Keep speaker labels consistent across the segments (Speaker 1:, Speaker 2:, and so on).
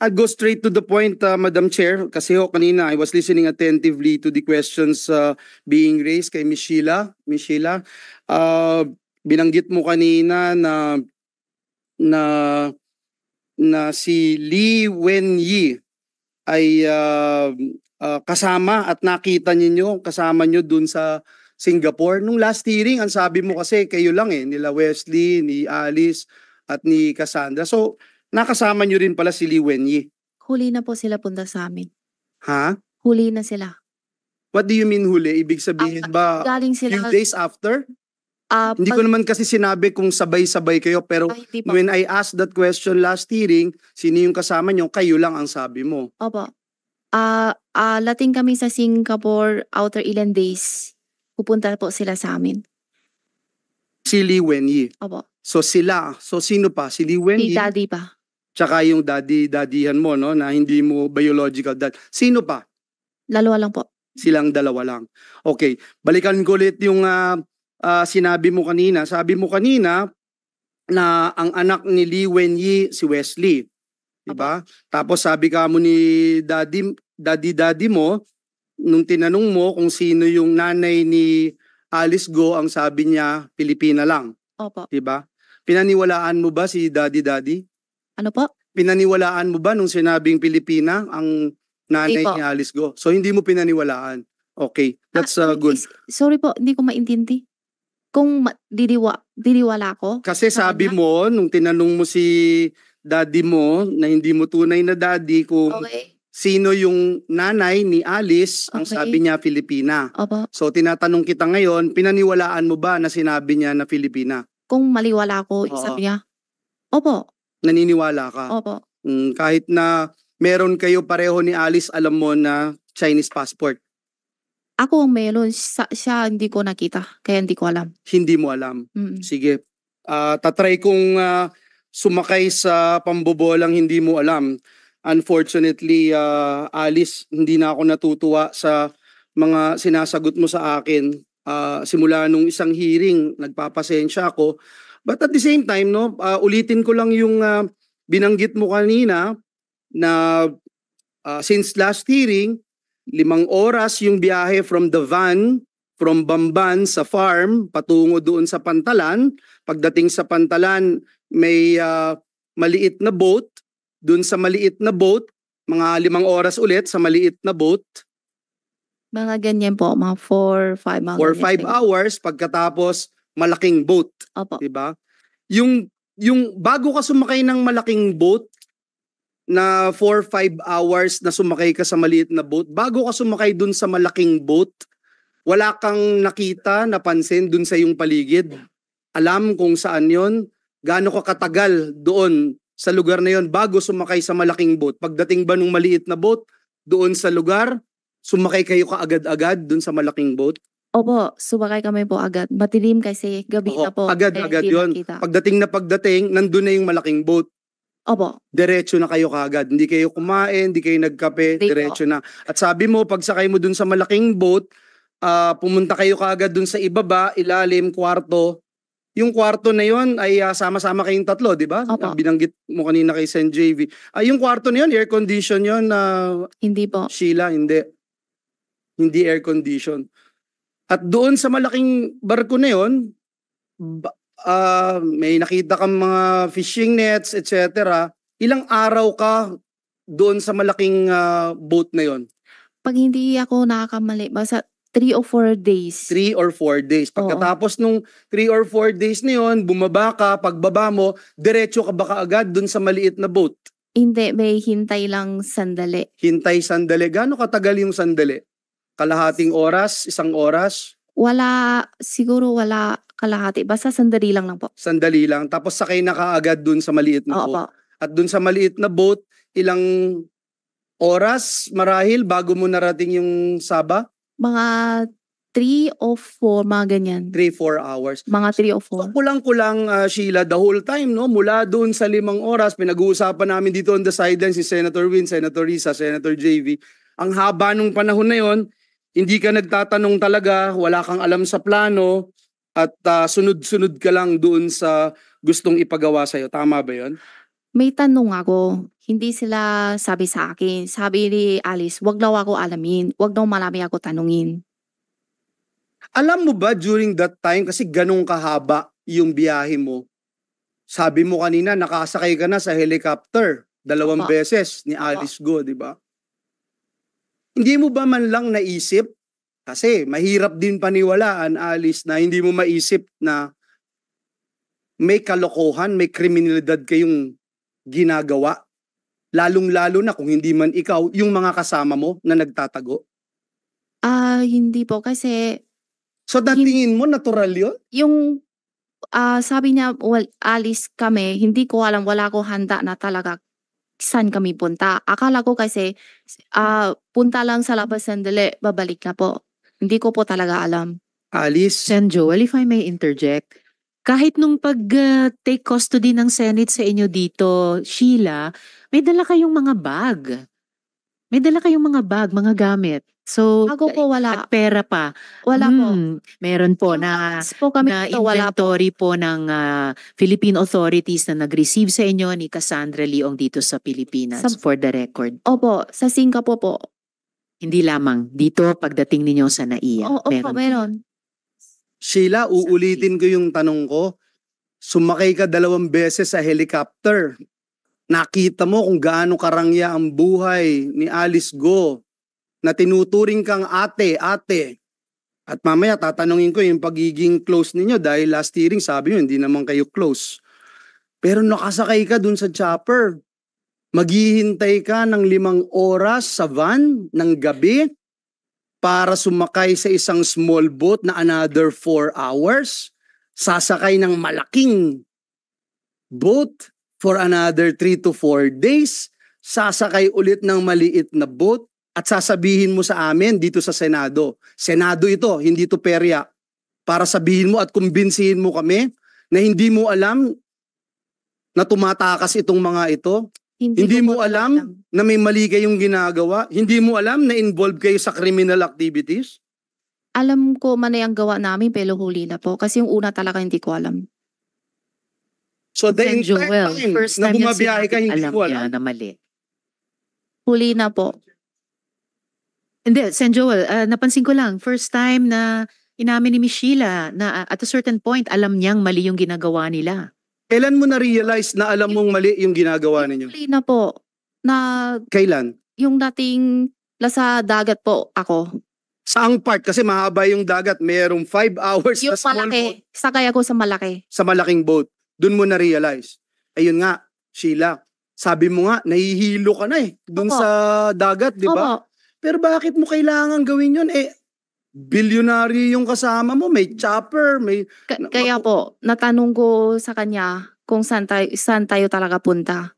Speaker 1: I'll go straight to the point, Madam Chair, kasi kanina I was listening attentively to the questions being raised kay Ms. Sheila. Ms. Sheila, binanggit mo kanina na si Lee Wenyi ay kasama at nakita kasama nyo dun sa Singapore. Nung last hearing, ang sabi mo kasi kayo lang nila Wesley, ni Alice, at ni Cassandra. So, nakasama nyo rin pala si Lee Wenyi.
Speaker 2: Huli na po sila punta sa amin.
Speaker 1: Ha?
Speaker 2: Huli na sila.
Speaker 1: What do you mean huli? Ibig sabihin ba
Speaker 2: Galing sila,
Speaker 1: few days after? Hindi ko naman kasi sinabi kung sabay-sabay kayo, pero when I asked that question last hearing, sino yung kasama nyo, kayo lang ang sabi mo.
Speaker 2: Opo. Lating kami sa Singapore outer ilan days. Pupunta po sila sa amin.
Speaker 1: Si Lee Wenyi.
Speaker 2: Opo.
Speaker 1: So sila. So sino pa? Si Lee Wenyi?
Speaker 2: Si Daddy pa.
Speaker 1: Tsaka yung daddy-daddyhan mo, no? Na hindi mo biological dad. Sino pa?
Speaker 2: Dalawa lang po.
Speaker 1: Silang dalawa lang. Okay. Balikan ko ulit yung sinabi mo kanina. Sabi mo kanina na ang anak ni Lee Wenyi si Wesley. Diba? Tapos sabi ka mo ni daddy mo, nung tinanong mo kung sino yung nanay ni Alice Go, ang sabi niya, Pilipina lang.
Speaker 2: Opo.
Speaker 1: Diba? Pinaniwalaan mo ba si daddy?
Speaker 2: Ano po?
Speaker 1: Pinaniwalaan mo ba nung sinabing Pilipina ang nanay ni Alice Go? So hindi mo pinaniwalaan. Okay, that's good.
Speaker 2: Sorry po, hindi ko maintindi. Kung diniwala ko?
Speaker 1: Kasi sabi mo, nung tinanong mo si daddy mo, na hindi mo tunay na daddy, kung sino yung nanay ni Alice, ang sabi niya Filipina.
Speaker 2: Opo.
Speaker 1: So tinatanong kita ngayon, pinaniwalaan mo ba na sinabi niya na Filipina?
Speaker 2: Kung maliwala ko, sabi niya, opo.
Speaker 1: Naniniwala ka?
Speaker 2: Opo.
Speaker 1: Kahit na meron kayo pareho ni Alice, alam mo na Chinese passport?
Speaker 2: Ako ang meron, siya hindi ko nakita, kaya hindi ko alam.
Speaker 1: Hindi mo alam? Sige. Tatry kong sumakay sa pambobolang hindi mo alam. Unfortunately, Alice, hindi na ako natutuwa sa mga sinasagot mo sa akin. Simula nung isang hearing, nagpapasensya ako. But at the same time, no, ulitin ko lang yung binanggit mo kanina na since last hearing, 5 oras yung biyahe from the van, from Bamban sa farm, patungo doon sa Pantalan. Pagdating sa Pantalan, may maliit na boat. Doon sa maliit na boat, mga 5 oras ulit sa maliit na boat.
Speaker 2: Mga ganyan po, mga 4-5
Speaker 1: or 5 hours pagkatapos malaking boat.
Speaker 2: Opo.
Speaker 1: Diba? Yung bago ka sumakay ng malaking boat, na 4-5 hours na sumakay ka sa maliit na boat, bago ka sumakay dun sa malaking boat, wala kang nakita, napansin dun sa iyong paligid. Alam kung saan yon, gaano ka katagal doon sa lugar na yon bago sumakay sa malaking boat. Pagdating ba nung maliit na boat, doon sa lugar, sumakay kayo kaagad-agad dun sa malaking boat?
Speaker 2: Opo, sumakay kami po agad. Matilim kasi gabi na po.
Speaker 1: Agad-agad yon. Pagdating, nandun na yung malaking boat.
Speaker 2: Opo.
Speaker 1: Diretso na kayo kaagad. Hindi kayo kumain, hindi kayo nagkape, diretso na. At sabi mo, pagsakay mo dun sa malaking boat, pumunta kayo kaagad dun sa ibaba, ilalim, kwarto. Yung kwarto na yon ay sama-sama kayong tatlo, di ba? Binanggit mo kanina kay Sen JV. Yung kwarto na yon, air condition yon?
Speaker 2: Hindi po.
Speaker 1: Sheila, hindi. Hindi air condition. At doon sa malaking barko na yon, may nakita kang mga fishing nets, etc. Ilang araw ka doon sa malaking boat na yon?
Speaker 2: Pag hindi ako nakakamali, basta 3 or 4 days.
Speaker 1: 3 or 4 days. Pagkatapos nung 3 or 4 days na yon, bumaba ka, pagbaba mo, diretso ka ba kaagad doon sa maliit na boat?
Speaker 2: Hindi, may hintay lang sandali.
Speaker 1: Hintay sandali. Gaano katagal yung sandali? Kalahating oras? Isang oras?
Speaker 2: Siguro wala kalahati. Basta sandali lang po.
Speaker 1: Sandali lang. Tapos sakay na kaagad dun sa maliit na boat. At dun sa maliit na boat, ilang oras marahil bago mo narating yung Sabah?
Speaker 2: Mga 3 o 4, mga ganyan.
Speaker 1: 3-4 hours.
Speaker 2: Mga 3 o 4.
Speaker 1: So, kulang-kulang, Sheila, the whole time, no? Mula doon sa 5 oras, pinag-uusapan namin dito on the sideline si Senator Win, Senator Risa, Senator JV. Ang haba nung panahon na yon, hindi ka nagtatanong talaga, wala kang alam sa plano, at sunod-sunod ka lang doon sa gustong ipagawa sa'yo. Tama ba yon?
Speaker 2: May tanong ako, hindi sila sabi sa akin. Sabi ni Alice, wag daw ako alamin. Wag daw marami ako tanungin.
Speaker 1: Alam mo ba during that time, kasi ganun kahaba yung biyahe mo, sabi mo kanina nakasakay ka na sa helicopter 2
Speaker 2: Opo.
Speaker 1: beses ni Alice Go, di ba? Hindi mo ba man lang naisip, kasi mahirap din paniwalaan, Alice, na hindi mo maisip na may kalokohan, may kriminalidad kayong ginagawa? Lalong-lalo na kung hindi man ikaw, yung mga kasama mo na nagtatago.
Speaker 2: Hindi po kasi
Speaker 1: So natingin mo natural yun?
Speaker 2: yung sabi niya, alis kami, hindi ko alam, wala ko handa na talaga saan kami punta. Akala ko kasi punta lang sa labas sandali, babalik na po. Hindi ko po talaga alam.
Speaker 1: Alice,
Speaker 3: Sen Joel, if I may interject, kahit nung pag-take custody ng Senate sa inyo dito, Sheila, may dala kayong mga bag. May dala kayong mga bag, mga gamit. So,
Speaker 2: Ako po wala.
Speaker 3: at pera pa.
Speaker 2: Wala po.
Speaker 3: Meron po
Speaker 2: Yung
Speaker 3: na
Speaker 2: tax po kami dito, wala po.
Speaker 3: inventory po ng Philippine authorities na nag-receive sa inyo ni Cassandra Leong dito sa Pilipinas, for the record.
Speaker 2: Opo, sa Singapore po.
Speaker 3: Hindi lamang dito pagdating ninyo sa NAIA.
Speaker 2: Opo, meron.
Speaker 1: Sheila, uulitin ko yung tanong ko. Sumakay ka 2 beses sa helicopter. Nakita mo kung gaano karangya ang buhay ni Alice Go na tinuturing kang ate. At mamaya tatanungin ko yung pagiging close ninyo dahil last hearing sabi nyo hindi naman kayo close. Pero nakasakay ka dun sa chopper. Maghihintay ka ng 5 oras sa van ng gabi para sumakay sa isang small boat na another 4 hours. Sasakay ng malaking boat for another 3 to 4 days. Sasakay ulit ng maliit na boat at sasabihin mo sa amin dito sa Senado. Senado ito, hindi to perya. Para sabihin mo at kumbinsihin mo kami na hindi mo alam na tumatakas itong mga ito. Hindi
Speaker 2: ko
Speaker 1: mo
Speaker 2: po
Speaker 1: alam na may mali kayong ginagawa. Hindi mo alam na involved kayo sa criminal activities.
Speaker 2: Alam ko man ang gawa namin pero huli na po. Kasi yung una talaga hindi ko alam.
Speaker 1: So the
Speaker 3: Sen
Speaker 1: entire
Speaker 3: Joel,
Speaker 1: time
Speaker 3: first
Speaker 1: na
Speaker 3: time niya
Speaker 1: bumabiyahe ka, hindi
Speaker 3: alam
Speaker 1: mo
Speaker 3: niya
Speaker 1: alam.
Speaker 3: na mali.
Speaker 2: Huli na po.
Speaker 3: Hindi, Sen Joel, napansin ko lang, first time na inamin ni Miss Sheila na at a certain point, alam niyang mali yung ginagawa nila.
Speaker 1: Kailan mo na-realize na alam mong mali yung ginagawa ninyo?
Speaker 2: Huli na po. Na
Speaker 1: Kailan?
Speaker 2: yung dating nasa dagat po ako.
Speaker 1: Saang part? Kasi mahaba yung dagat. Mayroong 5 hours
Speaker 2: Yung
Speaker 1: na small boat
Speaker 2: malaki. Sakay ako sa malaki.
Speaker 1: sa malaking boat. Doon mo na-realize. Ayun nga, Sheila. Sabi mo nga, nahihilo ka na doon
Speaker 2: Opo.
Speaker 1: sa dagat, di ba?
Speaker 2: Opo.
Speaker 1: Pero bakit mo kailangan gawin yun? Bilyonaryo yung kasama mo. May chopper, may...
Speaker 2: Kaya po, natanong ko sa kanya kung saan tayo talaga punta.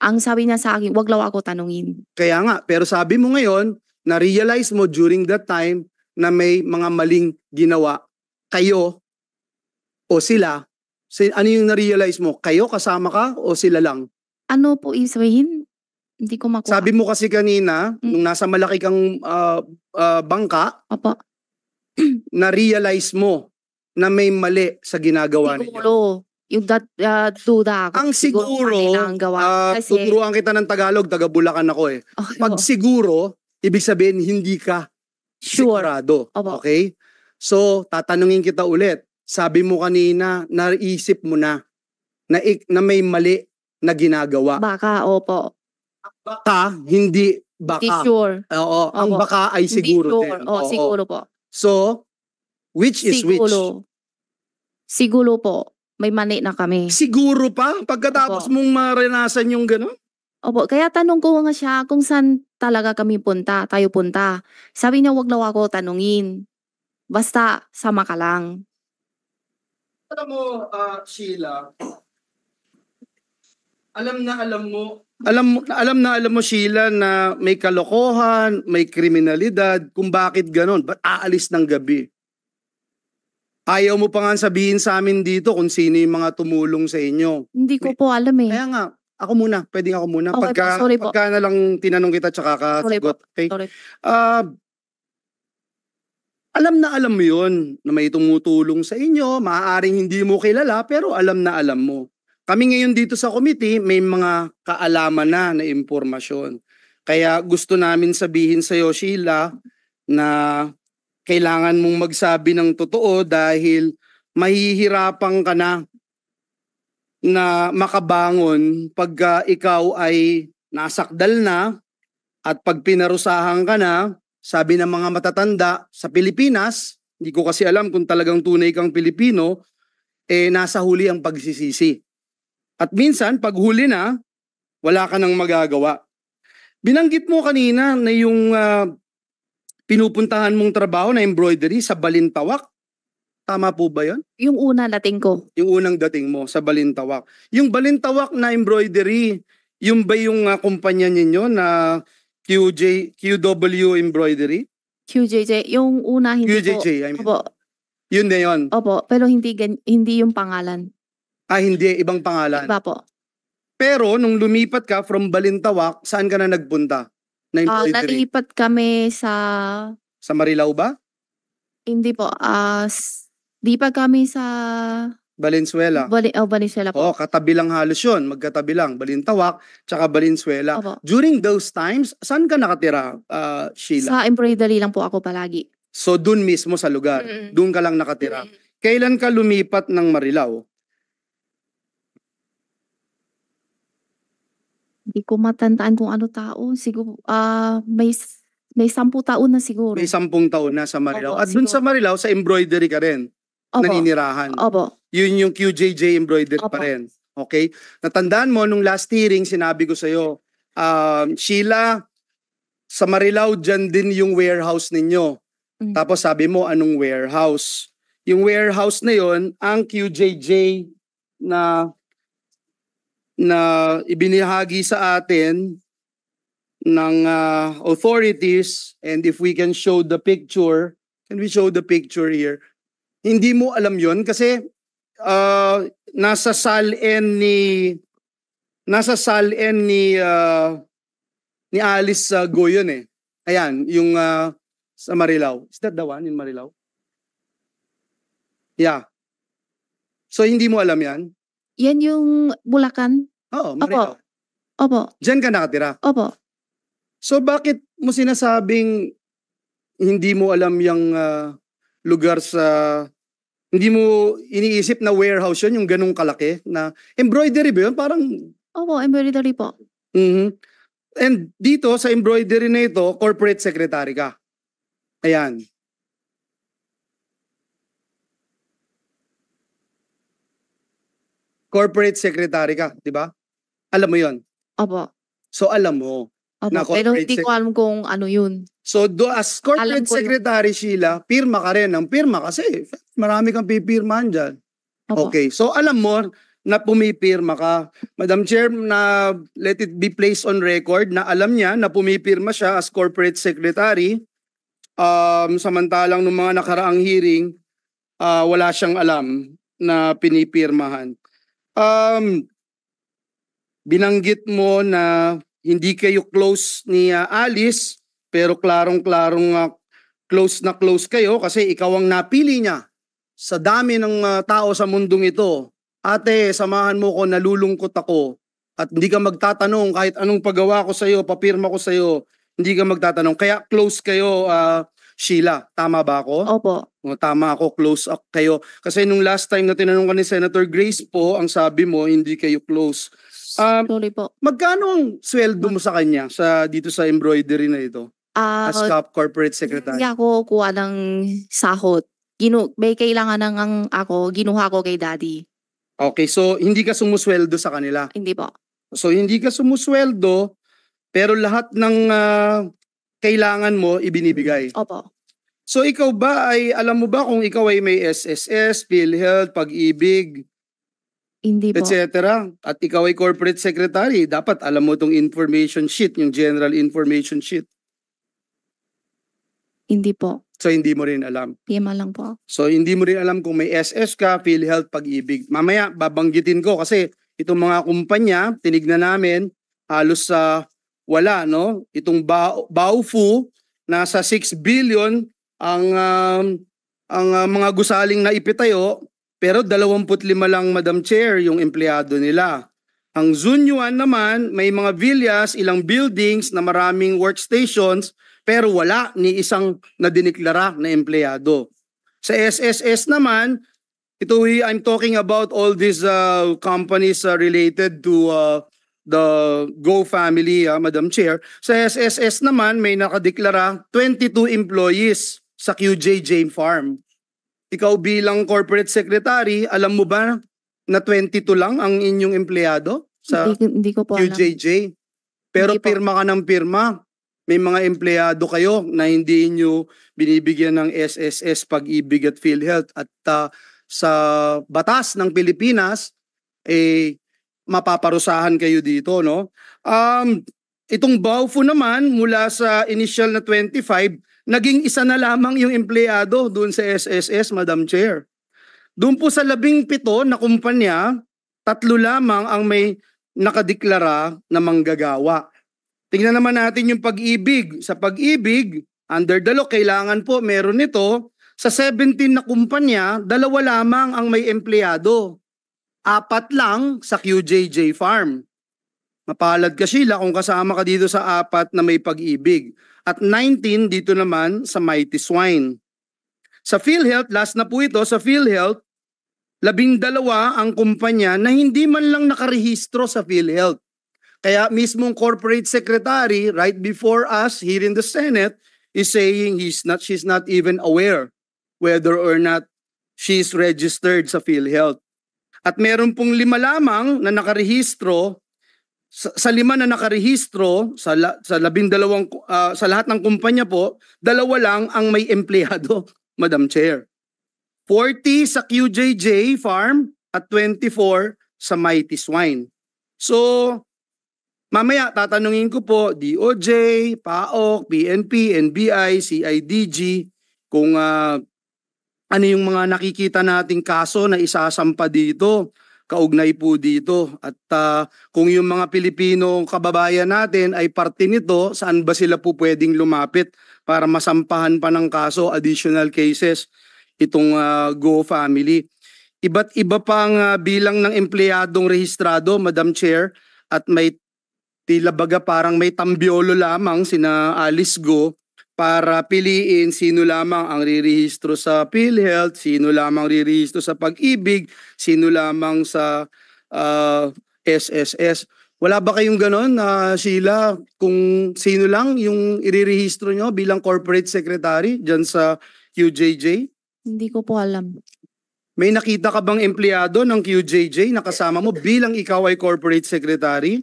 Speaker 2: Ang sabi niya sa akin, wag lang ako tanungin.
Speaker 1: Kaya nga, pero sabi mo ngayon, na-realize mo during that time na may mga maling ginawa. Kayo o sila, ano yung na-realize mo? Kayo kasama ka o sila lang?
Speaker 2: Ano po isabihin? Hindi ko makuha.
Speaker 1: Sabi mo kasi kanina, nung nasa malaki kang bangka,
Speaker 2: Opo.
Speaker 1: na-realize mo na may mali sa ginagawa ninyo.
Speaker 2: Siguro, yung duda ako.
Speaker 1: Ang siguro,
Speaker 2: mali lang ang gawa. Kasi,
Speaker 1: tuturuan kita ng Tagalog, taga Bulacan ako
Speaker 2: okay,
Speaker 1: Pag
Speaker 2: po.
Speaker 1: siguro, ibig sabihin hindi ka
Speaker 2: Sure.
Speaker 1: sigurado.
Speaker 2: Opo.
Speaker 1: Okay? So, tatanungin kita ulit. Sabi mo kanina, naisip mo na may mali na ginagawa.
Speaker 2: Baka, opo.
Speaker 1: Baka, hindi baka.
Speaker 2: Hindi sure.
Speaker 1: Oo, ang
Speaker 2: Opo.
Speaker 1: baka ay siguro
Speaker 2: Hindi sure.
Speaker 1: din.
Speaker 2: Oo, siguro po.
Speaker 1: So, which is which?
Speaker 2: Siguro po. May mali na kami.
Speaker 1: Siguro pa? Pagkatapos
Speaker 2: Opo.
Speaker 1: mong maranasan yung gano'n?
Speaker 2: Opo, kaya tanong ko nga siya kung saan talaga tayo punta. Sabi niya, wag daw ako tanungin. Basta, sama ka lang.
Speaker 1: Alam mo, Sheila, alam mo Sheila na may kalokohan, may kriminalidad, kung bakit ganon, ba't aalis ng gabi? Ayaw mo pa nga sabihin sa amin dito kung sino yung mga tumulong sa inyo.
Speaker 2: Hindi ko po alam eh.
Speaker 1: Kaya nga, ako muna, pwedeng ako muna.
Speaker 2: Okay po, sorry po.
Speaker 1: Pagka na lang tinanong kita tsaka
Speaker 2: Sorry po.
Speaker 1: kasagot. Okay?
Speaker 2: Sorry.
Speaker 1: Alam na alam mo yun na may tumutulong sa inyo, maaaring hindi mo kilala pero alam na alam mo. kami ngayon dito sa committee may mga kaalaman na impormasyon. Kaya gusto namin sabihin sa iyo, Sheila, na kailangan mong magsabi ng totoo dahil mahihirapan ka na makabangon pagka ikaw ay nasakdal na at pag pinarusahan ka na, sabi ng mga matatanda sa Pilipinas, hindi ko kasi alam kung talagang tunay kang Pilipino, nasa huli ang pagsisisi. At minsan, pag huli na, wala ka nang magagawa. Binanggit mo kanina na yung pinupuntahan mong trabaho na embroidery sa Balintawak. Tama po ba yun?
Speaker 2: Yung una dating ko.
Speaker 1: Yung unang dating mo sa Balintawak. Yung Balintawak na embroidery, yung ba yung kumpanya ninyo na QW Embroidery?
Speaker 2: QJJ. Yung una hindi
Speaker 1: QJJ,
Speaker 2: po.
Speaker 1: I mean.
Speaker 2: Opo.
Speaker 1: Yun na yun.
Speaker 2: Opo. Pero hindi yung pangalan.
Speaker 1: Hindi. Ibang pangalan.
Speaker 2: Iba po.
Speaker 1: Pero nung lumipat ka from Balintawak, saan ka na nagpunta? Na embroidery?
Speaker 2: Nalipat kami sa...
Speaker 1: Sa Marilao ba?
Speaker 2: Hindi po. Di pa kami sa...
Speaker 1: Valenzuela.
Speaker 2: Valenzuela po.
Speaker 1: Katabi lang halos yun. Magkatabi lang. Balintawak, tsaka Valenzuela.
Speaker 2: Opo.
Speaker 1: During those times, saan ka nakatira, Sheila?
Speaker 2: Sa embroidery lang po ako palagi.
Speaker 1: So, dun mismo sa lugar. Dun ka lang nakatira. Kailan ka lumipat ng Marilao?
Speaker 2: Hindi ko matandaan kung ano tao. Siguro, may 10 taon na siguro.
Speaker 1: May 10 taon na sa Marilao.
Speaker 2: Opo,
Speaker 1: At dun
Speaker 2: siguro.
Speaker 1: sa Marilao, sa embroidery ka rin.
Speaker 2: Opo.
Speaker 1: Naninirahan.
Speaker 2: Opo.
Speaker 1: Yun yung QJJ embroidery
Speaker 2: Opo.
Speaker 1: pa rin. Okay? Natandaan mo, nung last hearing, sinabi ko sa'yo, Sheila, sa Marilao, dyan din yung warehouse ninyo. Tapos sabi mo, anong warehouse? Yung warehouse na yon, ang QJJ na ibinahagi sa atin ng authorities, and if we can show the picture, can we show the picture here? Hindi mo alam yon kasi nasa SALN ni Alice Go yun eh. Ayan, yung sa Marilao. Is that the one in Marilao? Yeah. So hindi mo alam yan?
Speaker 2: Yan yung Bulacan?
Speaker 1: Oo, Marilao.
Speaker 2: Opo.
Speaker 1: Diyan ka nakatira?
Speaker 2: Opo.
Speaker 1: So bakit mo sinasabing hindi mo alam yung lugar sa... Hindi mo iniisip na warehouse yun, yung ganung kalaki na embroidery ba yun? Parang...
Speaker 2: Opo, embroidery po.
Speaker 1: And dito sa embroidery na ito, corporate secretary ka. Ayan. Corporate secretary ka, di ba? Alam mo yon.
Speaker 2: Opo.
Speaker 1: So alam mo.
Speaker 2: Opo.
Speaker 1: Na
Speaker 2: Pero
Speaker 1: corporate
Speaker 2: hindi ko alam kung ano yun.
Speaker 1: So as corporate
Speaker 2: Alam ko
Speaker 1: secretary, Sheila, pirma ka rin ng pirma kasi marami kang pipirmahan dyan.
Speaker 2: Opo.
Speaker 1: Okay, so alam mo na pumipirma ka. Madam Chair, na let it be placed on record na alam niya na pumipirma siya as corporate secretary. Samantalang nung mga nakaraang hearing, wala siyang alam na pinipirmahan. Binanggit mo na hindi kayo close ni Alice, pero klarong-klarong close na close kayo kasi ikaw ang napili niya sa dami ng tao sa mundong ito. Ate, samahan mo ko, nalulungkot ako. At hindi ka magtatanong kahit anong paggawa ko sa'yo, papirma ko sa'yo, hindi ka magtatanong. Kaya close kayo, Sheila. Tama ba ako?
Speaker 2: Opo.
Speaker 1: Tama ako, close up kayo. Kasi nung last time na tinanong ka ni Senator Grace po, ang sabi mo, hindi kayo close.
Speaker 2: Sorry po.
Speaker 1: Magkano ang sweldo mo sa kanya dito sa embroidery na ito? As corporate secretary.
Speaker 2: Hindi ako kuha ng sahod. May kailangan ng ako, ginuha ko kay daddy.
Speaker 1: Okay, so hindi ka sumusweldo sa kanila?
Speaker 2: Hindi po.
Speaker 1: So hindi ka sumusweldo, pero lahat ng kailangan mo ibinibigay?
Speaker 2: Opo.
Speaker 1: So ikaw ba alam mo ba kung ikaw ay may SSS, PhilHealth, Pag-ibig,
Speaker 2: Hindi po.
Speaker 1: etc. At ikaw ay corporate secretary, dapat alam mo itong information sheet, yung general information sheet.
Speaker 2: Hindi po.
Speaker 1: So hindi mo rin alam.
Speaker 2: PMA lang po.
Speaker 1: So hindi mo rin alam kung may SS ka, PhilHealth, Pag-ibig. Mamaya babanggitin ko kasi itong mga kumpanya, tinignan namin, halos wala, no? Itong Baofu, nasa 6 billion ang mga gusaling na ipitayo, Pero 25 lang, Madam Chair, yung empleyado nila. Ang Zunyuan naman, may mga villas, ilang buildings na maraming workstations, pero wala ni isang nadineklara na empleyado. Sa SSS naman, I'm talking about all these companies related to the Go family, Madam Chair. Sa SSS naman, may nakadeklara 22 employees sa QJJ Farm. Ikaw bilang corporate secretary, alam mo ba na 22 lang ang inyong empleyado sa
Speaker 2: Hindi ko po alam.
Speaker 1: QJJ? Pero
Speaker 2: Hindi po.
Speaker 1: pirma ka ng pirma. May mga empleyado kayo na hindi nyo binibigyan ng SSS, Pag-ibig at PhilHealth at sa batas ng Pilipinas, mapaparusahan kayo dito, no? Itong BAUFO naman, mula sa initial na 25, naging isa na lamang yung empleyado doon sa SSS, Madam Chair. Doon po sa 17 na kumpanya, 3 lamang ang may nakadeklara na manggagawa. Tingnan naman natin yung Pag-ibig. Sa Pag-ibig, under the law, kailangan po meron nito. Sa 17 na kumpanya, 2 lamang ang may empleyado. 4 lang sa QJJ Farm. Mapalad ka, Sheila, kung kasama ka dito sa 4 na may Pag-ibig. At 19 dito naman sa Mighty Swine. Sa PhilHealth, last na po ito, sa PhilHealth, 12 ang kumpanya na hindi man lang nakarehistro sa PhilHealth. Kaya mismong corporate secretary right before us here in the Senate is saying she's not even aware whether or not she's registered sa PhilHealth. At meron pong 5 lamang na nakarehistro. Sa 5 na nakarehistro sa 12 sa lahat ng kumpanya po, 2 lang ang may empleyado, Madam Chair. 40 sa QJJ Farm at 24 sa Mighty Swine. So, mamaya tatanungin ko po DOJ, PAOK, PNP, NBI, CIDG kung ano yung mga nakikita nating kaso na isasampa dito, kaugnay po dito. At kung yung mga Pilipino kababayan natin ay parte nito, saan ba sila po pwedeng lumapit para masampahan pa ng kaso, additional cases, itong Go family. Iba't iba pang bilang ng empleyadong rehistrado, Madam Chair, at may tila baga parang may tambiolo lamang sina Alice Go para piliin sino lamang ang rirehistro sa PhilHealth, sino lamang rirehistro sa Pag-ibig, sino lamang sa SSS. Wala ba kayong ganon, Sheila, kung sino lang yung irirehistro nyo bilang corporate secretary dyan sa QJJ?
Speaker 2: Hindi ko po alam.
Speaker 1: May nakita ka bang empleyado ng QJJ na kasama mo bilang ikaw ay corporate secretary?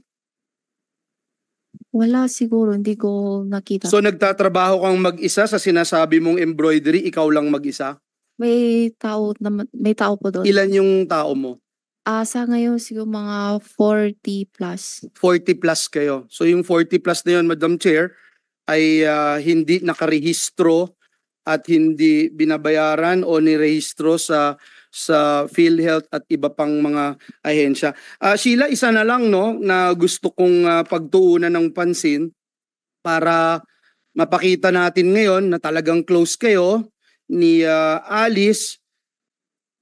Speaker 2: Wala siguro, hindi ko nakita.
Speaker 1: So nagtatrabaho kang mag-isa sa sinasabi mong embroidery, ikaw lang mag-isa?
Speaker 2: May tao po doon.
Speaker 1: Ilan yung tao mo?
Speaker 2: Sa ngayon siguro mga 40 plus.
Speaker 1: 40 plus kayo. So yung 40 plus na yun, Madam Chair, ay hindi nakarehistro at hindi binabayaran o nirehistro sa PhilHealth at iba pang mga ahensya. Sheila, isa na lang na gusto kong pagtuunan ng pansin para mapakita natin ngayon na talagang close kayo ni Alice.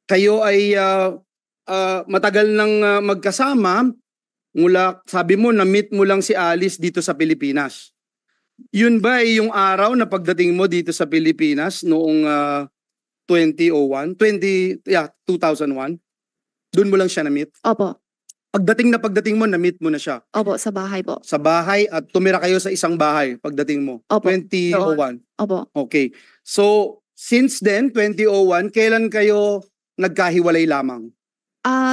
Speaker 1: Kayo ay matagal nang magkasama mula, sabi mo, na-meet mo lang si Alice dito sa Pilipinas. Yun ba ay yung araw na pagdating mo dito sa Pilipinas noong 2001? Doon mo lang siya na-meet?
Speaker 2: Opo.
Speaker 1: Pagdating mo, na-meet mo na siya?
Speaker 2: Opo, sa bahay po.
Speaker 1: Sa bahay at tumira kayo sa isang bahay pagdating mo?
Speaker 2: Opo.
Speaker 1: 2001?
Speaker 2: Opo.
Speaker 1: Okay. So, since then, 2001, kailan kayo nagkahiwalay lamang?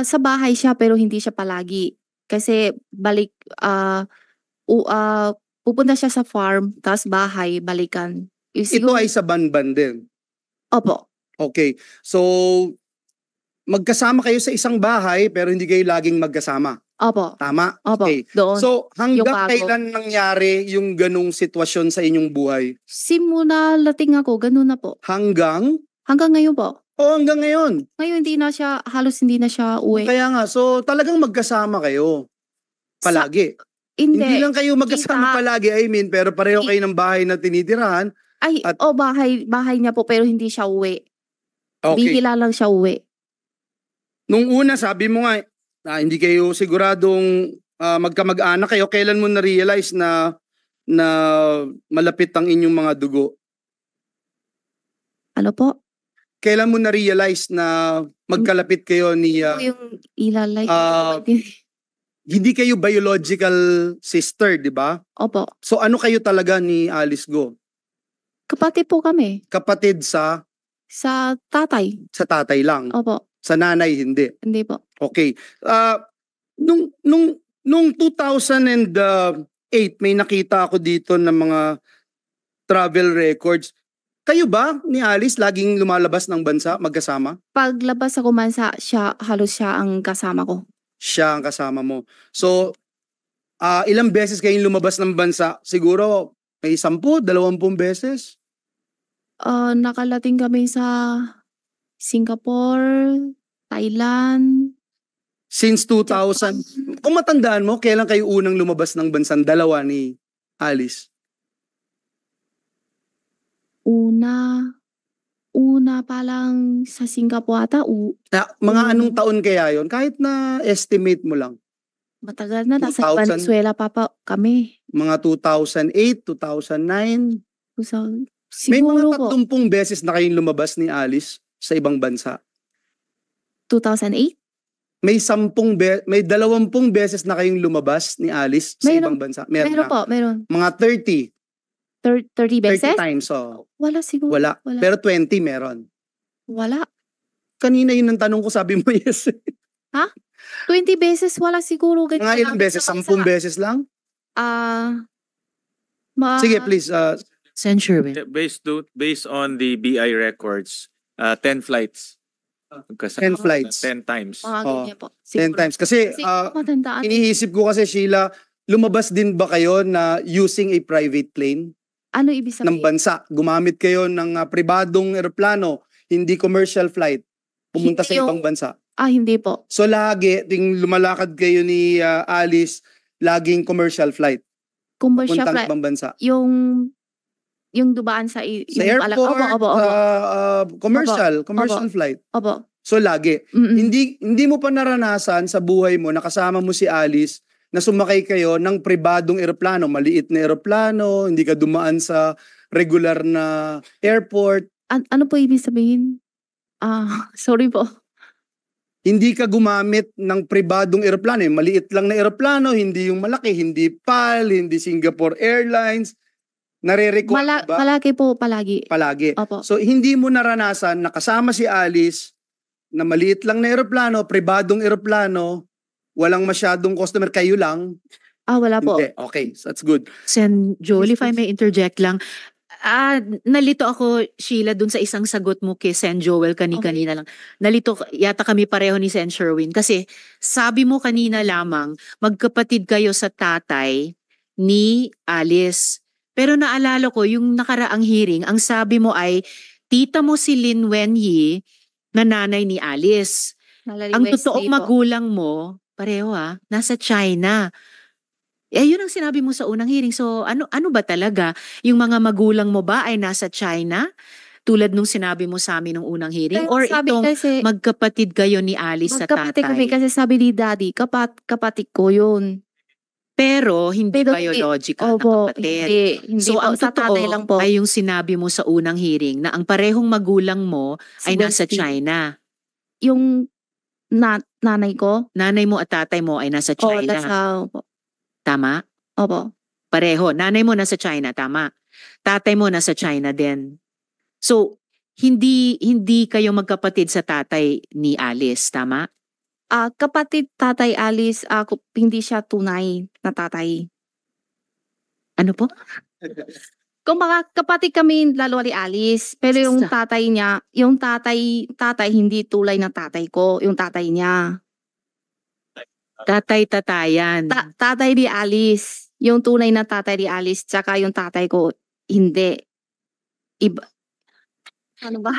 Speaker 2: Sa bahay siya pero hindi siya palagi. Kasi pupunta siya sa farm, tapos bahay, balikan.
Speaker 1: Ito ay sa Banban din?
Speaker 2: Opo.
Speaker 1: Okay. So, magkasama kayo sa isang bahay pero hindi kayo laging magkasama?
Speaker 2: Opo.
Speaker 1: Tama?
Speaker 2: Opo.
Speaker 1: Okay.
Speaker 2: Doon.
Speaker 1: So, hanggang
Speaker 2: Yung
Speaker 1: kailan nangyari yung ganung sitwasyon sa inyong buhay?
Speaker 2: Simula lating ako, ganun na po.
Speaker 1: Hanggang
Speaker 2: ngayon po.
Speaker 1: hanggang ngayon?
Speaker 2: Ngayon halos hindi na siya uwi.
Speaker 1: Kaya nga, so talagang magkasama kayo? Palagi? Hindi lang kayo magkasama palagi, pero pareho kayo ng bahay na tinitirahan.
Speaker 2: Bahay niya po pero hindi siya uwi.
Speaker 1: Okay.
Speaker 2: Bihila lang siya uwi.
Speaker 1: Nung una, sabi mo nga, hindi kayo siguradong magkamag-anak kayo. Kailan mo na-realize na malapit ang inyong mga dugo?
Speaker 2: Ano po?
Speaker 1: Kailan mo na-realize na magkalapit kayo ni...
Speaker 2: Yung ilalay.
Speaker 1: hindi kayo biological sister, di ba?
Speaker 2: Opo.
Speaker 1: So ano kayo talaga ni Alice Go?
Speaker 2: Kapatid po kami.
Speaker 1: Kapatid sa
Speaker 2: Sa tatay.
Speaker 1: tatay lang.
Speaker 2: Opo.
Speaker 1: Sa nanay, hindi.
Speaker 2: Hindi po.
Speaker 1: Okay. Nung 2008, may nakita ako dito ng mga travel records. Kayo ba ni Alice laging lumalabas ng bansa magkasama?
Speaker 2: Paglabas ako bansa, halos siya ang kasama ko.
Speaker 1: Siya ang kasama mo. So, ilang beses kayong lumabas ng bansa? Siguro may 10, 20 beses?
Speaker 2: Nakalating kami sa Singapore, Thailand.
Speaker 1: Since 2000. Kung matandaan mo, kailan kayo unang lumabas ng bansang dalawa ni Alice?
Speaker 2: Una pa lang sa Singapore ata.
Speaker 1: Mga anong taon kaya yon? Kahit na estimate mo lang.
Speaker 2: Matagal na. Nasa
Speaker 1: 2000?
Speaker 2: Venezuela pa kami.
Speaker 1: Mga 2008, 2009. May
Speaker 2: Siguro
Speaker 1: mga 30 beses na kayong lumabas ni Alice sa ibang bansa.
Speaker 2: 2008?
Speaker 1: May 20 beses na kayong lumabas ni Alice sa ibang bansa.
Speaker 2: Meron po, meron.
Speaker 1: Mga 30.
Speaker 2: 30 beses?
Speaker 1: 30 times, oh.
Speaker 2: Wala siguro.
Speaker 1: Wala. Pero 20 meron.
Speaker 2: Wala.
Speaker 1: Kanina yun ang tanong ko, sabi mo yes.
Speaker 2: Ha? 20 beses wala siguro.
Speaker 1: Mga ilang beses? 10 beses lang? Sige, please.
Speaker 3: Sen. Sherwin.
Speaker 4: Based on the BI records, 10 flights.
Speaker 1: 10 flights.
Speaker 4: 10 times.
Speaker 2: Mga ganyan po.
Speaker 1: 10 times. Kasi
Speaker 2: matandaan.
Speaker 1: iniisip ko kasi, Sheila, lumabas din ba kayo na using a private plane?
Speaker 2: Ano ibig
Speaker 1: Ng
Speaker 2: sabihin?
Speaker 1: bansa? Gumamit kayo ng pribadong eroplano, hindi commercial flight, pumunta
Speaker 2: Hindi
Speaker 1: sa ibang bansa?
Speaker 2: Hindi po.
Speaker 1: So lagi, ting lumalakad kayo ni Alice, laging commercial flight.
Speaker 2: Commercial
Speaker 1: Puntang
Speaker 2: flight.
Speaker 1: ibang bansa.
Speaker 2: Yung dubaan sa
Speaker 1: Airport,
Speaker 2: Opo.
Speaker 1: commercial flight.
Speaker 2: Opo.
Speaker 1: So lagi.
Speaker 2: Mm-mm.
Speaker 1: Hindi mo pa naranasan sa buhay mo na kasama mo si Alice na sumakay kayo ng pribadong eroplano, maliit na eroplano, hindi ka dumaan sa regular na airport.
Speaker 2: Ano po ibig sabihin? Sorry po.
Speaker 1: Hindi ka gumamit ng pribadong eroplano, yung maliit lang na eroplano, hindi yung malaki, hindi PAL, hindi Singapore Airlines. Nare-record ba?
Speaker 2: Malaki po palagi.
Speaker 1: Palagi.
Speaker 2: Opo.
Speaker 1: So hindi mo naranasan na kasama si Alice na maliit lang na eroplano, pribadong eroplano, walang masyadong customer, kayo lang.
Speaker 2: Wala po.
Speaker 1: Hindi. Okay, so that's good.
Speaker 3: Sen. Joel, if I may interject lang. Nalito ako, Sheila, dun sa isang sagot mo kay Sen. Joel kanina lang. Nalito yata kami pareho ni Sen. Sherwin. Kasi sabi mo kanina lamang, magkapatid kayo sa tatay ni Alice. Pero naalala ko, yung nakaraang hearing, ang sabi mo ay, tita mo si Lin Wenyi na nanay ni Alice. Ang totoong magulang mo, pareho nasa China. Yun ang sinabi mo sa unang hearing. So ano ba talaga? Yung mga magulang mo ba ay nasa China? Tulad nung sinabi mo sa amin nung unang hearing? Or itong magkapatid kayo ni Alice sa tatay?
Speaker 2: Magkapatid kami kasi sabi ni Daddy, kapatid ko yun.
Speaker 3: Pero hindi biological na kapatid.
Speaker 2: Hindi
Speaker 3: so
Speaker 2: po,
Speaker 3: ang
Speaker 2: sa tatay lang po.
Speaker 3: ay yung sinabi mo sa unang hearing na ang parehong magulang mo ay nasa China.
Speaker 2: Yung nanay ko?
Speaker 3: Nanay mo at tatay mo ay nasa China.
Speaker 2: Opo.
Speaker 3: Tama?
Speaker 2: Opo.
Speaker 3: Pareho. Nanay mo nasa China, tama. Tatay mo nasa China din. So, hindi kayo magkapatid sa tatay ni Alice, tama?
Speaker 2: Kapatid tatay Alice, hindi siya tunay na tatay.
Speaker 3: Ano po?
Speaker 2: Kung mga kapatid kami lalo ni Alice, pero yung tatay niya, yung tatay hindi tulay na tatay ko, yung tatay niya.
Speaker 3: Tatay-tatayan.
Speaker 2: Tatay ni Alice, yung tunay na tatay ni Alice, tsaka yung tatay ko, hindi. Iba. Ano ba?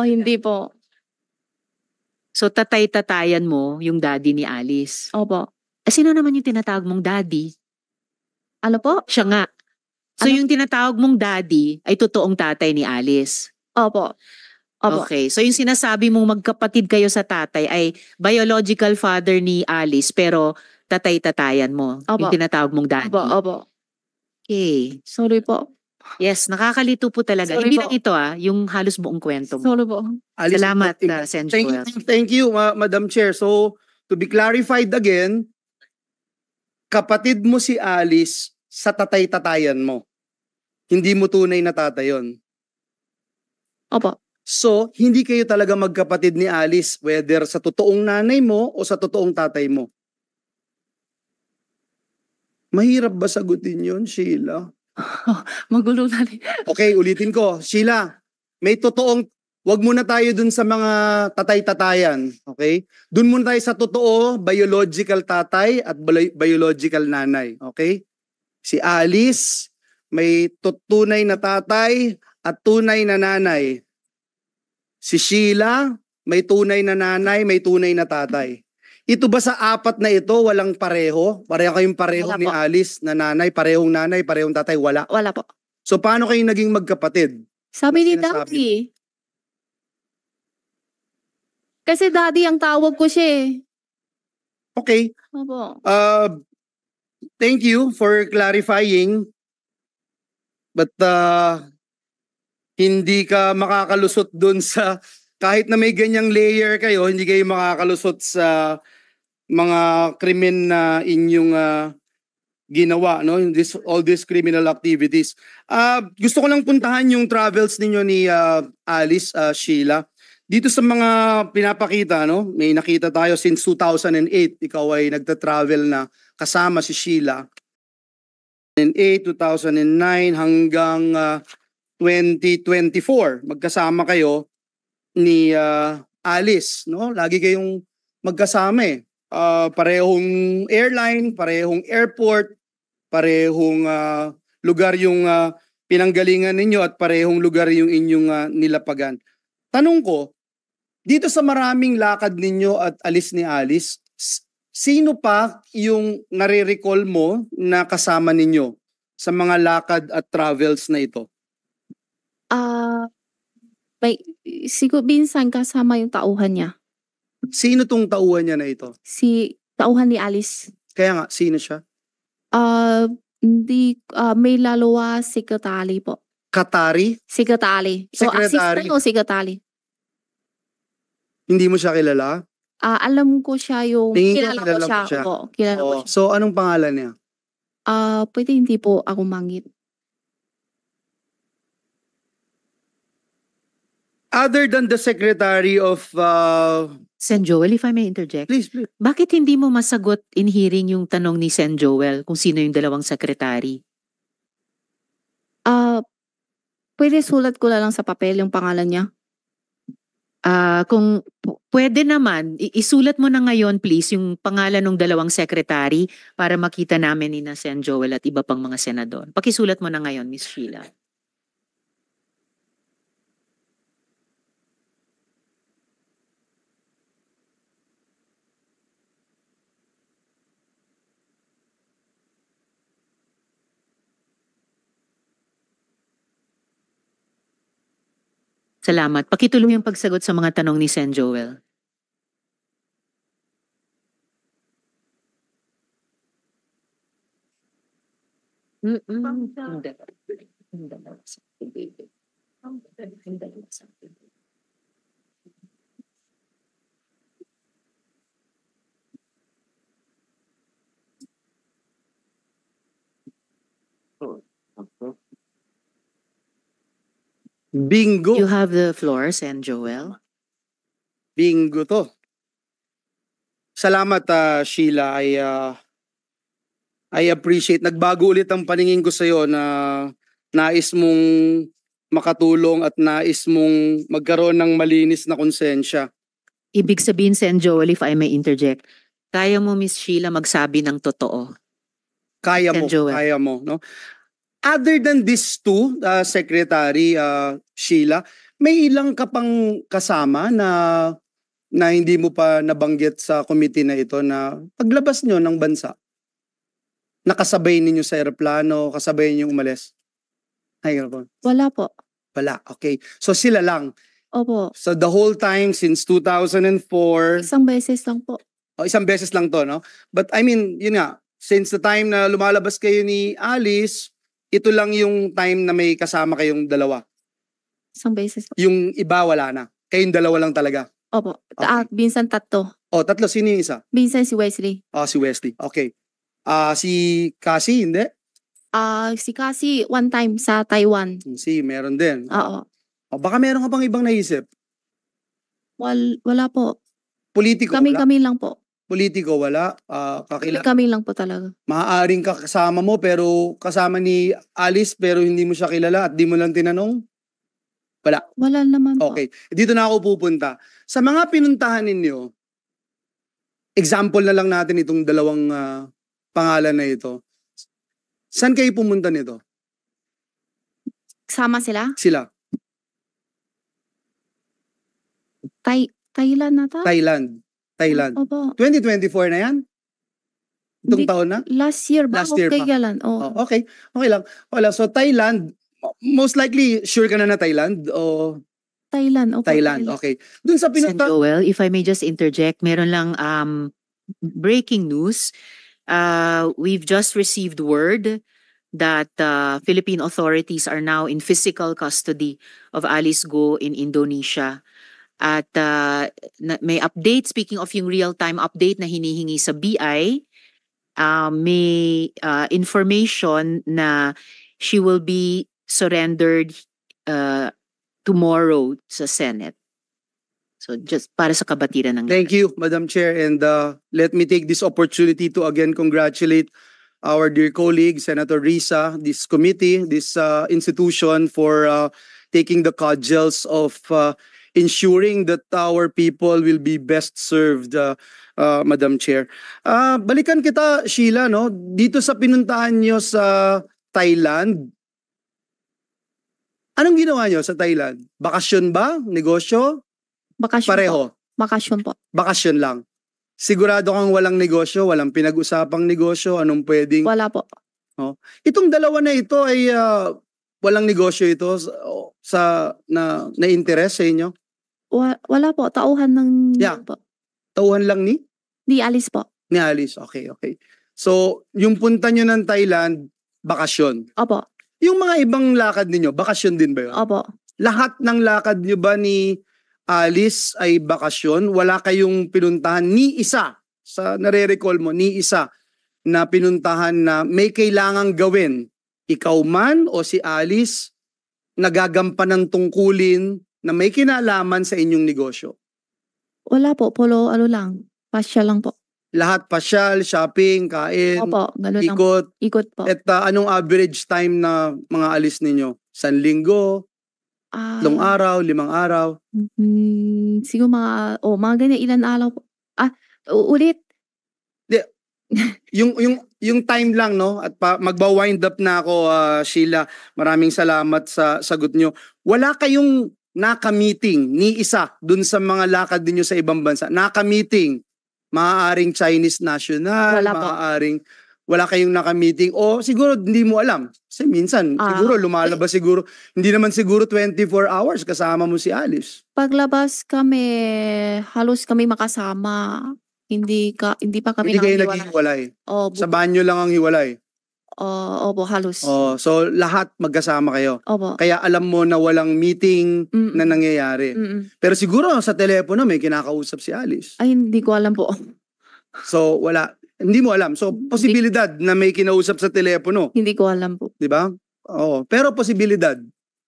Speaker 2: Hindi po.
Speaker 3: So tatay-tatayan mo yung daddy ni Alice.
Speaker 2: Opo.
Speaker 3: Sino naman yung tinatawag mong daddy?
Speaker 2: Ano po?
Speaker 3: Siya nga. So yung tinatawag mong daddy ay totoong tatay ni Alice.
Speaker 2: Opo. Opo.
Speaker 3: Okay. So yung sinasabi mong magkapatid kayo sa tatay ay biological father ni Alice pero tatay-tatayan mo.
Speaker 2: Opo.
Speaker 3: Yung tinatawag mong daddy.
Speaker 2: Opo, opo.
Speaker 3: Okay.
Speaker 2: Sorry po.
Speaker 3: Yes, nakakalito po talaga.
Speaker 2: Sorry
Speaker 3: Hindi
Speaker 2: po.
Speaker 3: lang ito yung halos buong kwento mo.
Speaker 2: Sorry po.
Speaker 1: Alice,
Speaker 3: Salamat, Sen.
Speaker 1: Thank
Speaker 3: Joel.
Speaker 1: thank you, Madam Chair. So, to be clarified again, kapatid mo si Alice sa tatay-tatayan mo. Hindi mo tunay na tatay yun.
Speaker 2: Opo.
Speaker 1: So, hindi kayo talaga magkapatid ni Alice, whether sa totoong nanay mo o sa totoong tatay mo. Mahirap ba sagutin yun, Sheila?
Speaker 2: Magulo na rin.
Speaker 1: Okay, ulitin ko. Sheila, may totoong, wag muna tayo dun sa mga tatay-tatayan. Okay? Dun muna tayo sa totoo, biological tatay at biological nanay. Okay? Si Alice, may tunay na tatay at tunay na nanay. Si Sheila, may tunay na nanay, may tunay na tatay. Ito ba sa apat na ito, walang pareho? Pareho kayong pareho
Speaker 2: Wala
Speaker 1: ni
Speaker 2: po.
Speaker 1: Alice na nanay, parehong tatay, wala.
Speaker 2: Wala po.
Speaker 1: So paano kayo naging magkapatid?
Speaker 2: Sabi ni
Speaker 1: Sinasabi.
Speaker 2: Daddy. Kasi Daddy ang tawag ko siya eh.
Speaker 1: Okay,
Speaker 2: Opo.
Speaker 1: thank you for clarifying. But hindi ka makakalusot dun sa, kahit na may ganyang layer kayo, hindi kayo makakalusot sa mga krimen na inyong ginawa, no? All these criminal activities. Gusto ko lang puntahan yung travels ninyo ni Alice, Sheila. Dito sa mga pinapakita, no? May nakita tayo since 2008, ikaw ay nagta-travel na kasama si Sheila. 2008, 2009 hanggang 2024, magkasama kayo ni Alice, no? Lagi kayong magkasama eh. Parehong airline, parehong airport, parehong lugar yung pinanggalingan ninyo at parehong lugar yung inyong nilapagan. Tanong ko, dito sa maraming lakad ninyo at alis ni Alice, sino pa yung nare-recall mo na kasama ninyo sa mga lakad at travels na ito?
Speaker 2: Siguro minsan kasama yung tauhan niya.
Speaker 1: Sino tong tauhan niya na ito?
Speaker 2: Si tauhan ni Alice.
Speaker 1: Kaya nga, sino siya?
Speaker 2: May lalawa secretary po.
Speaker 1: Katari?
Speaker 2: Secretary. So
Speaker 1: Secretary.
Speaker 2: assistant o secretary?
Speaker 1: Hindi mo siya kilala?
Speaker 2: Alam ko siya yung
Speaker 1: Tingin ko
Speaker 2: kilala ko
Speaker 1: kilala
Speaker 2: siya.
Speaker 1: mo siya.
Speaker 2: Opo, kilala ko
Speaker 1: Oo.
Speaker 2: siya.
Speaker 1: So, anong pangalan niya?
Speaker 2: Pwede hindi po ako mangit.
Speaker 1: Other than the secretary of...
Speaker 3: Sen. Joel, if I may interject.
Speaker 1: please.
Speaker 3: Bakit hindi mo masagot in hearing yung tanong ni Sen. Joel kung sino yung dalawang sekretary?
Speaker 2: Pwede sulat ko na lang sa papel yung pangalan niya.
Speaker 3: Kung pwede naman, isulat mo na ngayon please yung pangalan ng dalawang sekretary para makita namin ni na Sen. Joel at iba pang mga senador. Pakisulat mo na ngayon, Miss Sheila. Salamat. Pakituloy yung pagsagot sa mga tanong ni Sen. Joel.
Speaker 1: Bingo.
Speaker 3: You have the floor, Sen. Joel.
Speaker 1: Bingo to. Salamat, Sheila. I appreciate. Nagbago ulit ang paningin ko sa'yo na nais mong makatulong at nais mong magkaroon ng malinis na konsensya.
Speaker 3: Ibig sabihin, Sen. Joel, if I may interject, kaya mo, Miss Sheila, magsabi ng totoo.
Speaker 1: Kaya mo,
Speaker 3: Sen. Joel.
Speaker 1: kaya mo, no? Other than these two, Secretary Sheila, may ilang ka pang kasama na hindi mo pa nabanggit sa committee na ito na paglabas nyo ng bansa, nakasabay ninyo sa aeroplano, kasabay ninyo umalis? Microphone.
Speaker 2: Wala po.
Speaker 1: Wala. Okay. So sila lang.
Speaker 2: Opo.
Speaker 1: So the whole time since 2004,
Speaker 2: Isang beses lang po.
Speaker 1: isang beses lang to, no? But I mean, yun nga, since the time na lumalabas kayo ni Alice, ito lang yung time na may kasama kayong dalawa.
Speaker 2: Isang beses po.
Speaker 1: Yung iba wala na. Kayong dalawa lang talaga.
Speaker 2: Opo.
Speaker 1: Okay.
Speaker 2: Minsan tatlo.
Speaker 1: O, tatlo. Sino yung isa?
Speaker 2: Minsan si Wesley.
Speaker 1: Si Wesley. Okay. Si Cassie, hindi?
Speaker 2: Si Cassie one time sa Taiwan.
Speaker 1: Si, meron din.
Speaker 2: Oo.
Speaker 1: Baka meron ka pang ibang naisip.
Speaker 2: Wala po.
Speaker 1: Politiko, wala?
Speaker 2: Kami lang po.
Speaker 1: Politiko, wala?
Speaker 2: Kami lang po talaga.
Speaker 1: Maaaring kasama mo pero kasama ni Alice pero hindi mo siya kilala at di mo lang tinanong?
Speaker 2: Wala naman po.
Speaker 1: Okay. Dito na ako pupunta. Sa mga pinuntahan ninyo, example na lang natin itong dalawang pangalan na ito. Saan kayo pumunta nito?
Speaker 2: Sama sila?
Speaker 1: Sila?
Speaker 2: Thailand na ta?
Speaker 1: Thailand.
Speaker 2: Opo.
Speaker 1: 2024 na yan? Itong
Speaker 2: Hindi-
Speaker 1: taon na?
Speaker 2: Last year ba?
Speaker 1: Last year pa.
Speaker 2: Kailan? Oh.
Speaker 1: Okay. Okay lang. Wala. So Thailand, most likely sure ka na Thailand o
Speaker 2: Thailand. Opo,
Speaker 1: Thailand. Okay. Dun sa
Speaker 3: Sen.
Speaker 1: pinunta...
Speaker 3: Joel, if I may just interject, meron lang breaking news. We've just received word that Philippine authorities are now in physical custody of Alice Go in Indonesia. At may update, speaking of yung real-time update na hinihingi sa BI, may information na she will be surrendered tomorrow sa Senate. So just para sa kabatiran ng
Speaker 1: Thank you, Madam Chair. And let me take this opportunity to again congratulate our dear colleague, Senator Risa, this committee, this institution for taking the cudgels of ensuring that our people will be best served, Madam Chair. Balikan kita, Sheila, no? Dito sa pinuntahan nyo sa Thailand, anong ginawa nyo sa Thailand? Bakasyon ba? Negosyo?
Speaker 2: Bakasyon
Speaker 1: Pareho?
Speaker 2: po. Bakasyon po.
Speaker 1: Bakasyon lang. Sigurado kang walang negosyo, walang pinag-usapang negosyo, anong pwedeng...
Speaker 2: Wala po.
Speaker 1: Itong dalawa na ito ay walang negosyo ito na interest sa inyo?
Speaker 2: Wala po. Tauhan ng...
Speaker 1: Yeah.
Speaker 2: Po.
Speaker 1: Tauhan lang ni
Speaker 2: Alice po.
Speaker 1: Alice. Okay. So, yung punta nyo ng Thailand, bakasyon.
Speaker 2: Opo.
Speaker 1: Yung mga ibang lakad ninyo, bakasyon din ba yun?
Speaker 2: Opo.
Speaker 1: Lahat ng lakad nyo ba ni Alice ay bakasyon? Wala kayong pinuntahan ni isa, sa nare-recall mo, ni isa na pinuntahan na may kailangang gawin, ikaw man o si Alice, nagagampan ng tungkulin na may kinalaman sa inyong negosyo?
Speaker 2: Wala po. Polo lang. Pasya lang po.
Speaker 1: Lahat pasyal, shopping, kain,
Speaker 2: Opo. Ganun lang.
Speaker 1: ikot.
Speaker 2: Ikot po.
Speaker 1: At anong average time na mga alis ninyo? 1 linggo, 3 araw, 5 araw?
Speaker 2: Siguro mga ganyan. Ilan araw po. Ulit.
Speaker 1: Yung time lang, no? At magba-wind up na ako, Sheila. Maraming salamat sa sagot nyo. Wala kayong naka-meeting ni isa dun sa mga lakad ninyo sa ibang bansa? Naka-meeting? Maaaring Chinese national?
Speaker 2: Wala po.
Speaker 1: Wala kayong naka-meeting? O siguro hindi mo alam. Kasi minsan, siguro lumalabas siguro. Hindi naman siguro 24 hours kasama mo si Alice.
Speaker 2: Paglabas kami, halos kami makasama. Hindi pa kami
Speaker 1: Hindi kayo
Speaker 2: nakahiwalay.
Speaker 1: naghihiwalay.
Speaker 2: Opo.
Speaker 1: Sa banyo lang ang hiwalay.
Speaker 2: Opo, halos.
Speaker 1: So lahat magkasama kayo.
Speaker 2: Opo.
Speaker 1: Kaya alam mo na walang meeting na nangyayari. Pero siguro sa telepono may kinakausap si Alice.
Speaker 2: Ay, hindi ko alam po.
Speaker 1: So wala, hindi mo alam. So posibilidad na may kinausap sa telepono,
Speaker 2: Hindi ko alam po.
Speaker 1: 'di ba? Oo, pero posibilidad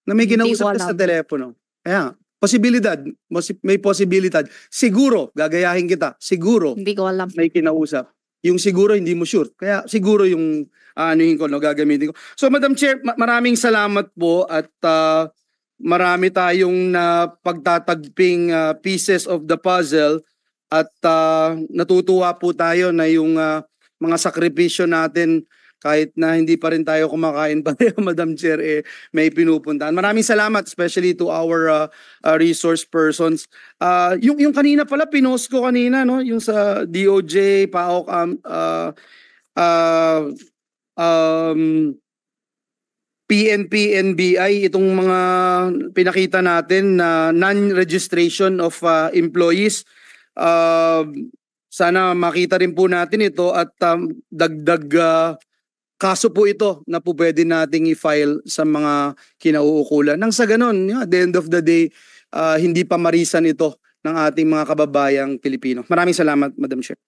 Speaker 1: na may
Speaker 2: Hindi
Speaker 1: kinausap
Speaker 2: ko
Speaker 1: ka sa
Speaker 2: alam.
Speaker 1: telepono. Kaya posibilidad, may posibilidad. Siguro, gagayahin kita. Siguro
Speaker 2: Hindi ko alam.
Speaker 1: may kinausap. Yung siguro hindi mo sure. Kaya siguro yung anuhin ko, no, gagamitin ko. So Madam Chair, maraming salamat po at marami tayong pagtatagping pieces of the puzzle at natutuwa po tayo na yung mga sakripisyo natin kahit na hindi pa rin tayo kumakain pareho, Madam Chair, may pinupuntahan. Maraming salamat, especially to our resource persons. Yung kanina pala, pinost ko kanina, no? Yung sa DOJ, PAOK, PNP, NBI, itong mga pinakita natin na non-registration of employees, sana makita rin po natin ito at dagdag kaso po ito na po pwede nating i-file sa mga kinauukulan. Nang sa ganun, at the end of the day, hindi pa marisan ito ng ating mga kababayang Pilipino. Maraming salamat, Madam Chair.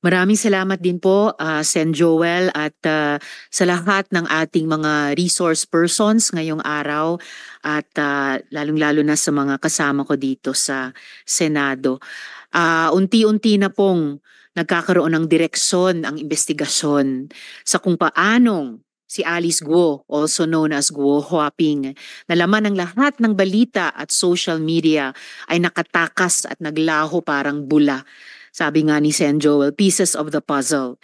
Speaker 3: Maraming salamat din po, Sen Joel, at sa lahat ng ating mga resource persons ngayong araw at lalong-lalo na sa mga kasama ko dito sa Senado. Unti-unti na pong nagkakaroon ng direksyon ang investigasyon sa kung paanong si Alice Guo, also known as Guo Huaping, na laman ng lahat ng balita at social media ay nakatakas at naglaho parang bula. Sabi nga ni Sen Joel, pieces of the puzzle.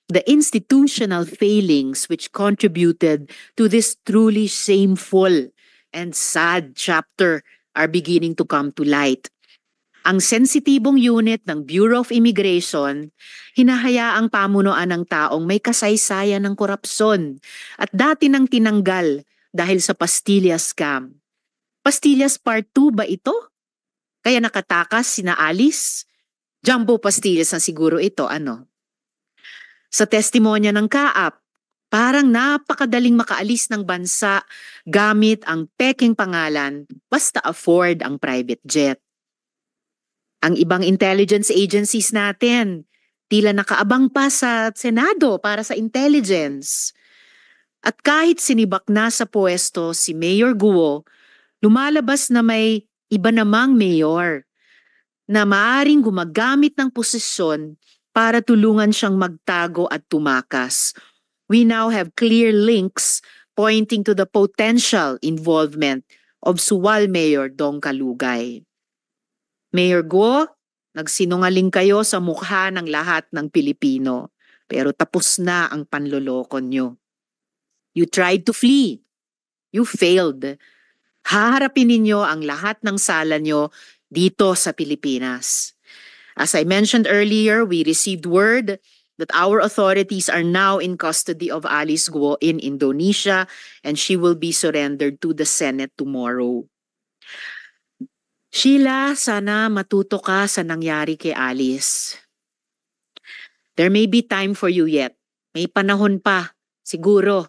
Speaker 3: The institutional failings which contributed to this truly shameful and sad chapter are beginning to come to light. Ang sensitibong unit ng Bureau of Immigration, hinahayaang pamunuan ng taong may kasaysayan ng korupsyon at dati nang tinanggal dahil sa Pastillas scam. Pastillas Part 2 ba ito? Kaya nakatakas sina Alice? Jumbo pastillas na siguro ito, ano? Sa testimonya ng kaap, parang napakadaling makaalis ng bansa gamit ang peking pangalan basta afford ang private jet. Ang ibang intelligence agencies natin, tila nakaabang pa sa Senado para sa intelligence. At kahit sinibak na sa pwesto si Mayor Guo, lumalabas na may iba namang mayor na maaring gumagamit ng posisyon para tulungan siyang magtago at tumakas. We now have clear links pointing to the potential involvement of Suwal Mayor Dong Kalugay. Mayor Guo, nagsinungaling kayo sa mukha ng lahat ng Pilipino, pero tapos na ang panloloko nyo. You tried to flee. You failed. Haharapin ninyo ang lahat ng sala nyo dito sa Pilipinas. As I mentioned earlier, we received word that our authorities are now in custody of Alice Guo in Indonesia and she will be surrendered to the Senate tomorrow. Sheila, sana matuto ka sa nangyari kay Alice. There may be time for you yet. May panahon pa, siguro,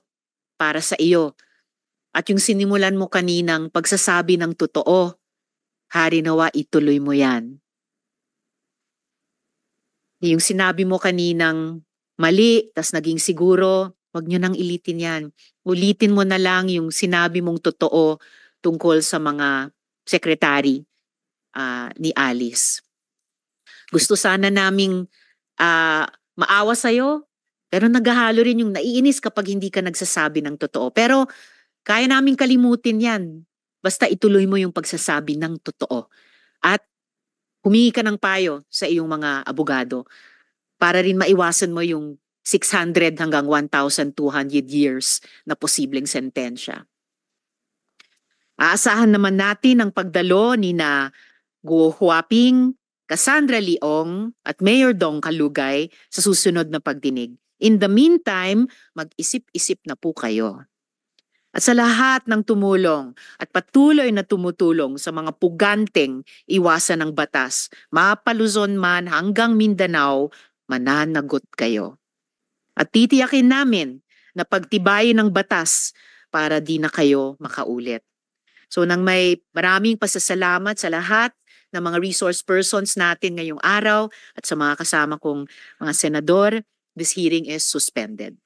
Speaker 3: para sa iyo. At yung sinimulan mo kaninang pagsasabi ng totoo, hari nawa ituloy mo yan. Yung sinabi mo kaninang mali, tas naging siguro, wag nyo nang ilitin yan. Ulitin mo na lang yung sinabi mong totoo tungkol sa mga sekretary ni Alice. Gusto sana naming maawa sa'yo, pero naghahalo rin yung naiinis kapag hindi ka nagsasabi ng totoo. Pero kaya naming kalimutin yan. Basta ituloy mo yung pagsasabi ng totoo. At humingi ka ng payo sa iyong mga abogado para rin maiwasan mo yung 600 hanggang 1,200 years na posibleng sentensya. Aasahan naman natin ang pagdalo ni na Guo Huaping, Cassandra Leong at Mayor Dong Kalugay sa susunod na pagdinig. In the meantime, mag-isip-isip na po kayo. At sa lahat ng tumulong at patuloy na tumutulong sa mga puganteng iwasan ng batas, mapa Luzon man hanggang Mindanao, mananagot kayo. At titiyakin namin na pagtibayin ng batas para di na kayo makaulit. So nang may maraming pasasalamat sa lahat ng mga resource persons natin ngayong araw at sa mga kasama kong mga senador, this hearing is suspended.